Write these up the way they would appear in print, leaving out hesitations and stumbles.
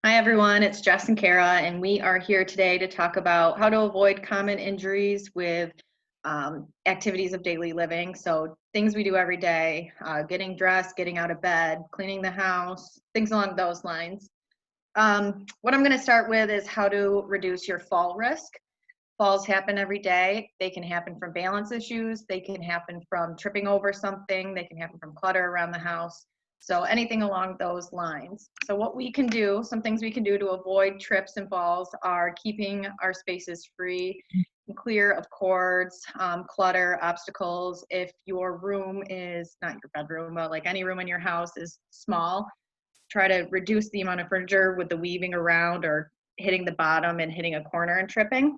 Hi everyone, it's Jess and Kara, and we are here today to talk about how to avoid common injuries with activities of daily living. So things we do every day, getting dressed, getting out of bed, cleaning the house, things along those lines. What I'm going to start with is how to reduce your fall risk. Falls happen every day. They can happen from balance issues. They can happen from tripping over something. They can happen from clutter around the house. So anything along those lines. So what we can do, some things we can do to avoid trips and falls are keeping our spaces free and clear of cords, clutter, obstacles. If your room is not your bedroom, but like any room in your house is small, try to reduce the amount of furniture with the weaving around or hitting the bottom and hitting a corner and tripping.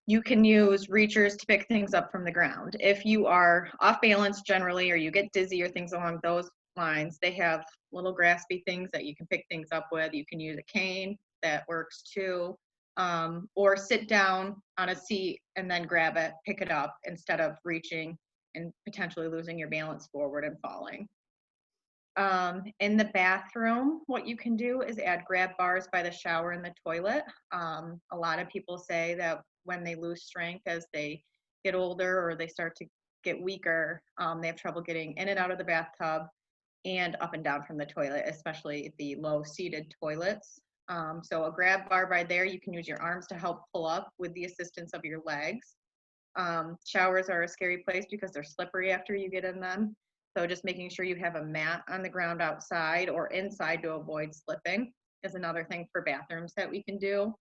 You can use reachers to pick things up from the ground. If you are off balance generally, or you get dizzy or things along those lines, they have little graspy things that you can pick things up with. You can use a cane, that works too. Or sit down on a seat and then grab it, pick it up instead of reaching and potentially losing your balance forward and falling. In the bathroom, what you can do is add grab bars by the shower and the toilet. A lot of people say that when they lose strength as they get older or they start to get weaker, they have trouble getting in and out of the bathtub and up and down from the toilet, especially the low seated toilets. So a grab bar by there, you can use your arms to help pull up with the assistance of your legs. Showers are a scary place because they're slippery after you get in them. So just making sure you have a mat on the ground outside or inside to avoid slipping is another thing for bathrooms that we can do.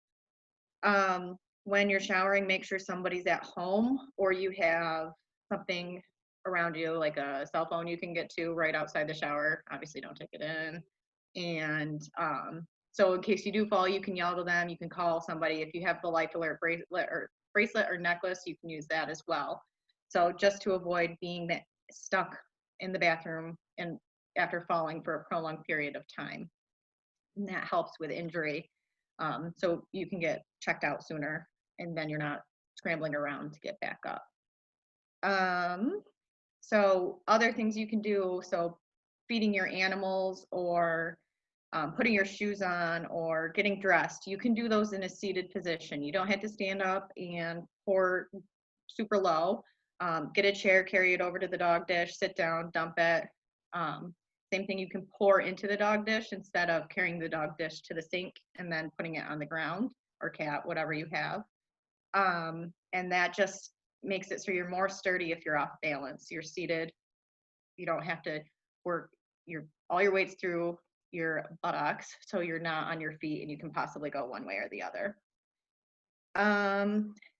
When you're showering, make sure somebody's at home or you have something around you, like a cell phone you can get to right outside the shower. Obviously, don't take it in. And so in case you do fall, you can yell to them. You can call somebody. If you have the life alert bracelet or necklace, you can use that as well. So just to avoid being stuck in the bathroom and after falling for a prolonged period of time. And that helps with injury. So you can get checked out sooner and then you're not scrambling around to get back up. So other things you can do, so feeding your animals or putting your shoes on or getting dressed, you can do those in a seated position. You don't have to stand up and pour super low. Get a chair, carry it over to the dog dish, sit down, dump it. Same thing, you can pour into the dog dish instead of carrying the dog dish to the sink and then putting it on the ground or cat, whatever you have. And that just makes it so you're more sturdy if you're off balance. You're seated. You don't have to work all your weight's through your buttocks, so you're not on your feet and you can possibly go one way or the other.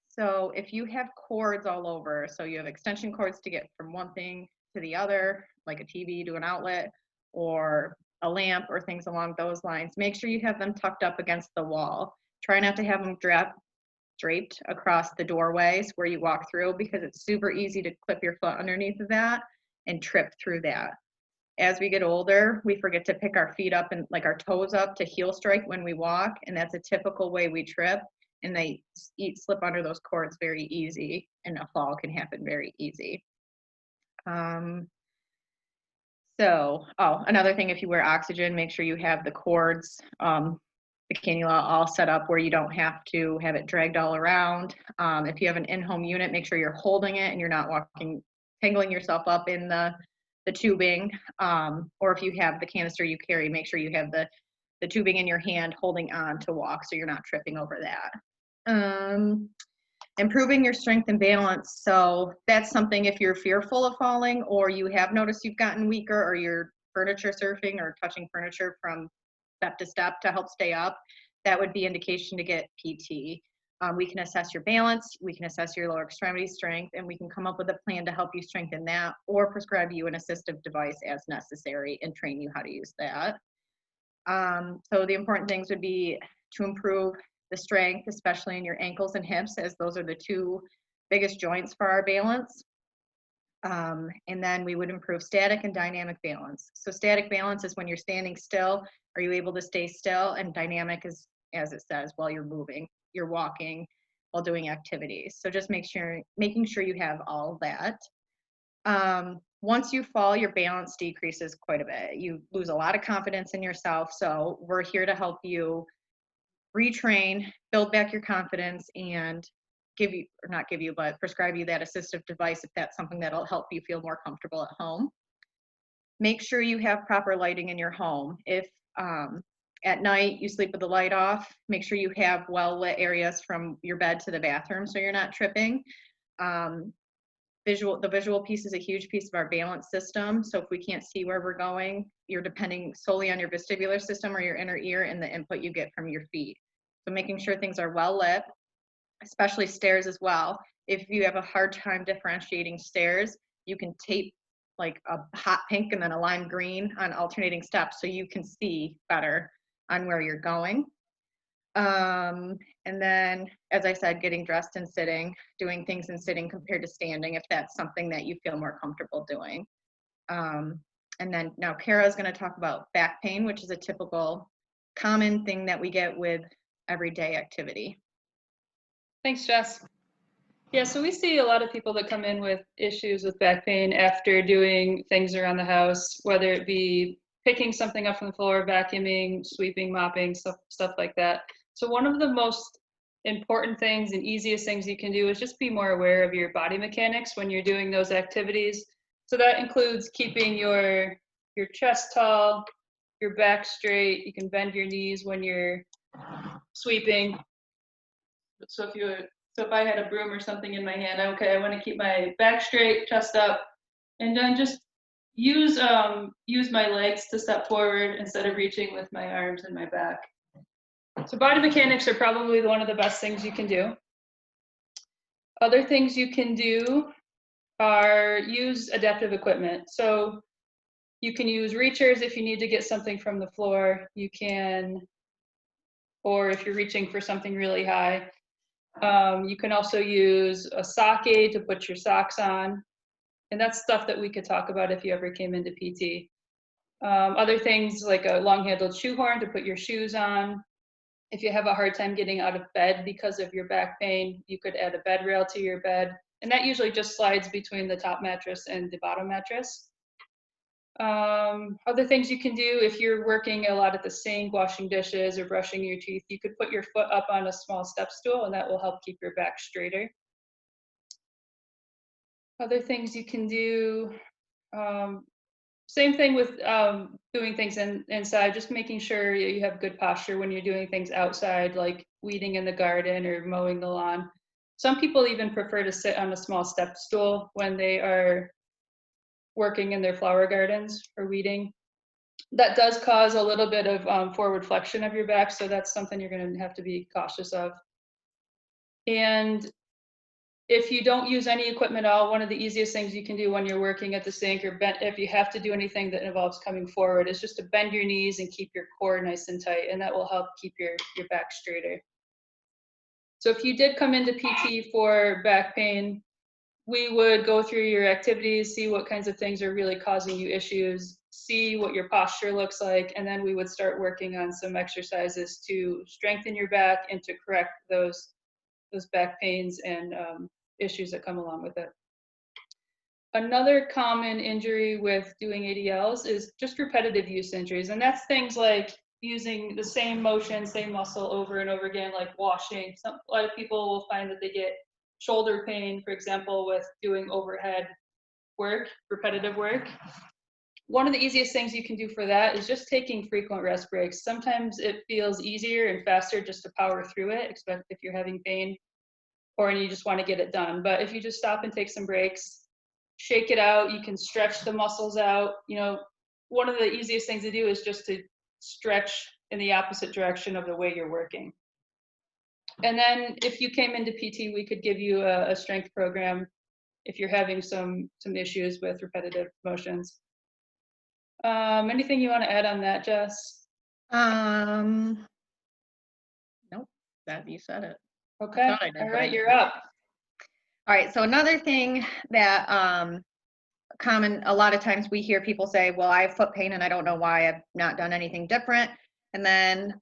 So if you have cords all over, so you have extension cords to get from one thing to the other, like a TV to an outlet or a lamp or things along those lines, make sure you have them tucked up against the wall. Try not to have them draped across the doorways where you walk through because it's super easy to clip your foot underneath of that and trip through that. As we get older, we forget to pick our feet up and like our toes up to heel strike when we walk, and that's a typical way we trip. And they slip under those cords very easy, and a fall can happen very easy. Another thing, if you wear oxygen, make sure you have the cords, the cannula all set up where you don't have to have it dragged all around. If you have an in-home unit, make sure you're holding it and you're not tangling yourself up in the tubing. Or if you have the canister you carry, make sure you have the tubing in your hand holding on to walk so you're not tripping over that. Improving your strength and balance. So that's something if you're fearful of falling or you have noticed you've gotten weaker or you're furniture surfing or touching furniture from step to step to help stay up, that would be indication to get PT. We can assess your balance, we can assess your lower extremity strength, and we can come up with a plan to help you strengthen that or prescribe you an assistive device as necessary and train you how to use that. So the important things would be to improve the strength, especially in your ankles and hips, as those are the two biggest joints for our balance. And then we would improve static and dynamic balance. So static balance is when you're standing still, are you able to stay still? And dynamic is, as it says, while you're moving, you're walking while doing activities. So just making sure you have all that. once you fall, your balance decreases quite a bit. You lose a lot of confidence in yourself. So we're here to help you retrain, build back your confidence, and give you, or not give you, but prescribe you that assistive device if that's something that'll help you feel more comfortable at home. Make sure you have proper lighting in your home. If at night you sleep with the light off, make sure you have well lit areas from your bed to the bathroom so you're not tripping. Um, the visual piece is a huge piece of our balance system. So if we can't see where we're going, you're depending solely on your vestibular system or your inner ear and the input you get from your feet. So making sure things are well lit, especially stairs as well. If you have a hard time differentiating stairs, you can tape like a hot pink and then a lime green on alternating steps so you can see better on where you're going. And then, as I said, getting dressed and sitting, doing things in sitting compared to standing, if that's something that you feel more comfortable doing. And then now Kara is going to talk about back pain, which is a typical common thing that we get with everyday activity. Thanks, Jess. Yeah, so we see a lot of people that come in with issues with back pain after doing things around the house, whether it be picking something up from the floor, vacuuming, sweeping, mopping, stuff like that. So one of the most important things and easiest things you can do is just be more aware of your body mechanics when you're doing those activities. So that includes keeping your chest tall, your back straight. You can bend your knees when you're sweeping. So if I had a broom or something in my hand, okay, I want to keep my back straight, chest up, and then just use my legs to step forward instead of reaching with my arms and my back. So body mechanics are probably one of the best things you can do. Other things you can do are use adaptive equipment. So you can use reachers if you need to get something from the floor. You can, or if you're reaching for something really high. You can also use a sock aid to put your socks on. And that's stuff that we could talk about if you ever came into PT. Other things like a long-handled shoehorn to put your shoes on. If you have a hard time getting out of bed because of your back pain, you could add a bed rail to your bed. And that usually just slides between the top mattress and the bottom mattress. Other things you can do if you're working a lot at the sink, washing dishes or brushing your teeth, you could put your foot up on a small step stool and that will help keep your back straighter. Other things you can do, same thing with doing things inside, just making sure you have good posture when you're doing things outside, like weeding in the garden or mowing the lawn. Some people even prefer to sit on a small step stool when they are working in their flower gardens or weeding. That does cause a little bit of forward flexion of your back, so that's something you're going to have to be cautious of. And if you don't use any equipment at all, one of the easiest things you can do when you're working at the sink or if you have to do anything that involves coming forward is just to bend your knees and keep your core nice and tight, and that will help keep your back straighter. So if you did come into PT for back pain, we would go through your activities, see what kinds of things are really causing you issues, see what your posture looks like, and then we would start working on some exercises to strengthen your back and to correct those back pains and issues that come along with it. Another common injury with doing ADLs is just repetitive use injuries, and that's things like using the same motion, same muscle over and over again, like washing. A lot of people will find that they get shoulder pain, for example, with doing overhead work, repetitive work. One of the easiest things you can do for that is just taking frequent rest breaks. Sometimes it feels easier and faster just to power through it, especially if you're having pain or you just want to get it done. But if you just stop and take some breaks, shake it out, you can stretch the muscles out. You know, one of the easiest things to do is just to stretch in the opposite direction of the way you're working. And then if you came into PT, we could give you a strength program if you're having some issues with repetitive motions. Anything you want to add on that, Jess? Nope, that you said it. Okay, all right, you're up. All right, so another thing that common, a lot of times we hear people say, well, I have foot pain and I don't know why, I've not done anything different. And then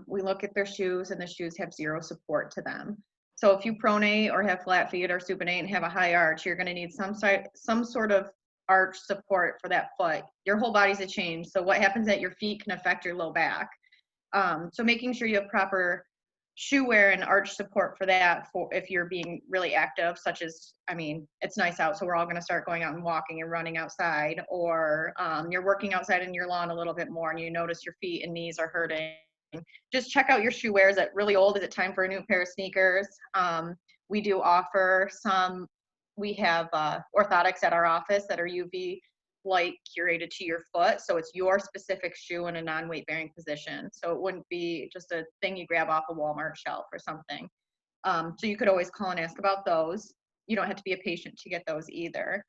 we look at their shoes and the shoes have zero support to them. So if you pronate or have flat feet or supinate and have a high arch, you're going to need some sort of arch support for that foot. Your whole body's a change. So what happens at your feet can affect your low back. So making sure you have proper shoe wear and arch support for that, for if you're being really active, such as, I mean, it's nice out, so we're all going to start going out and walking and running outside, or you're working outside in your lawn a little bit more and you notice your feet and knees are hurting. Just check out your shoe wear. Is it really old? Is it time for a new pair of sneakers? We do offer some, we have orthotics at our office that are UV light curated to your foot, so it's your specific shoe in a non-weight bearing position, so it wouldn't be just a thing you grab off a Walmart shelf or something. So you could always call and ask about those. You don't have to be a patient to get those either.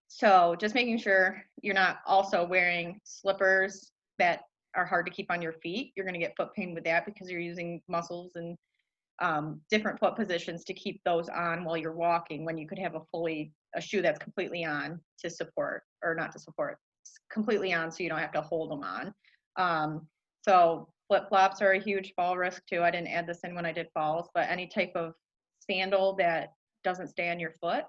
So just making sure you're not also wearing slippers that are hard to keep on your feet. You're going to get foot pain with that because you're using muscles and different foot positions to keep those on while you're walking, when you could have a shoe that's completely on to support, or not to support, completely on, so you don't have to hold them on. So flip-flops are a huge fall risk too. I didn't add this in when I did falls, but any type of sandal that doesn't stay on your foot,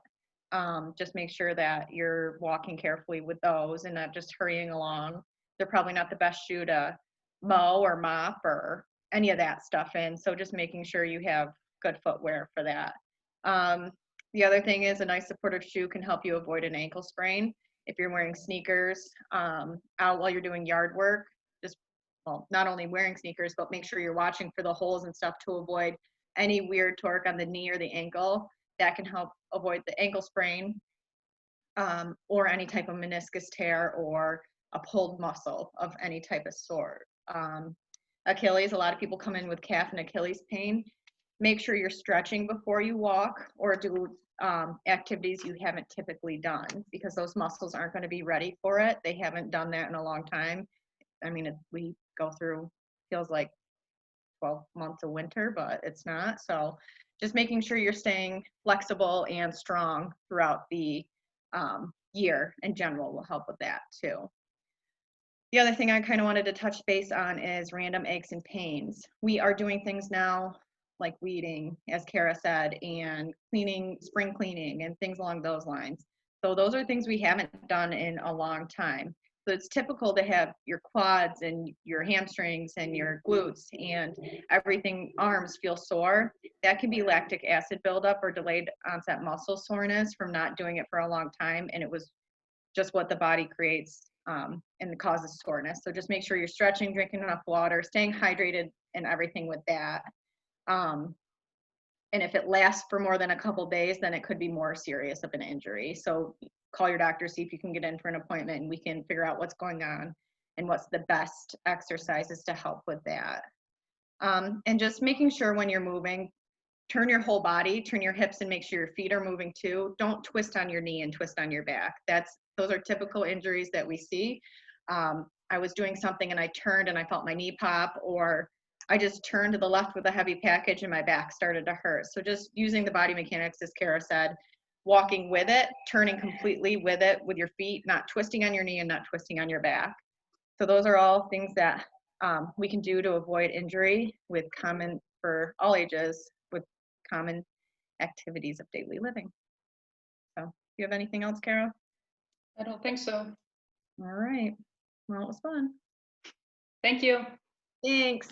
just make sure that you're walking carefully with those and not just hurrying along. They're probably not the best shoe to mow or mop or any of that stuff in. So just making sure you have good footwear for that. The other thing is a nice supportive shoe can help you avoid an ankle sprain. If you're wearing sneakers out while you're doing yard work, just, well, not only wearing sneakers, but make sure you're watching for the holes and stuff to avoid any weird torque on the knee or the ankle. That can help avoid the ankle sprain, or any type of meniscus tear or a pulled muscle of any type of sort. Achilles, a lot of people come in with calf and Achilles pain. Make sure you're stretching before you walk or do activities you haven't typically done, because those muscles aren't going to be ready for it. They haven't done that in a long time. I mean, we go through, feels like 12 months of winter, but it's not. So just making sure you're staying flexible and strong throughout the year in general will help with that too. The other thing I kind of wanted to touch base on is random aches and pains. We are doing things now like weeding, as Kara said, and cleaning, spring cleaning, and things along those lines. So those are things we haven't done in a long time. So it's typical to have your quads and your hamstrings and your glutes and everything, arms feel sore. That can be lactic acid buildup or delayed onset muscle soreness from not doing it for a long time, and it was just what the body creates and causes soreness. So just make sure you're stretching, drinking enough water, staying hydrated, and everything with that. And if it lasts for more than a couple days, then it could be more serious of an injury. So call your doctor, see if you can get in for an appointment, and we can figure out what's going on and what's the best exercises to help with that. And just making sure when you're moving, turn your whole body, turn your hips, and make sure your feet are moving too. Don't twist on your knee and twist on your back. Those are typical injuries that we see. I was doing something and I turned and I felt my knee pop, or I just turned to the left with a heavy package and my back started to hurt. So just using the body mechanics, as Kara said, walking with it, turning completely with it with your feet, not twisting on your knee and not twisting on your back. So those are all things that we can do to avoid injury with common, for all ages, with common activities of daily living. So do you have anything else, Kara? I don't think so. All right. Well, it was fun. Thank you. Thanks.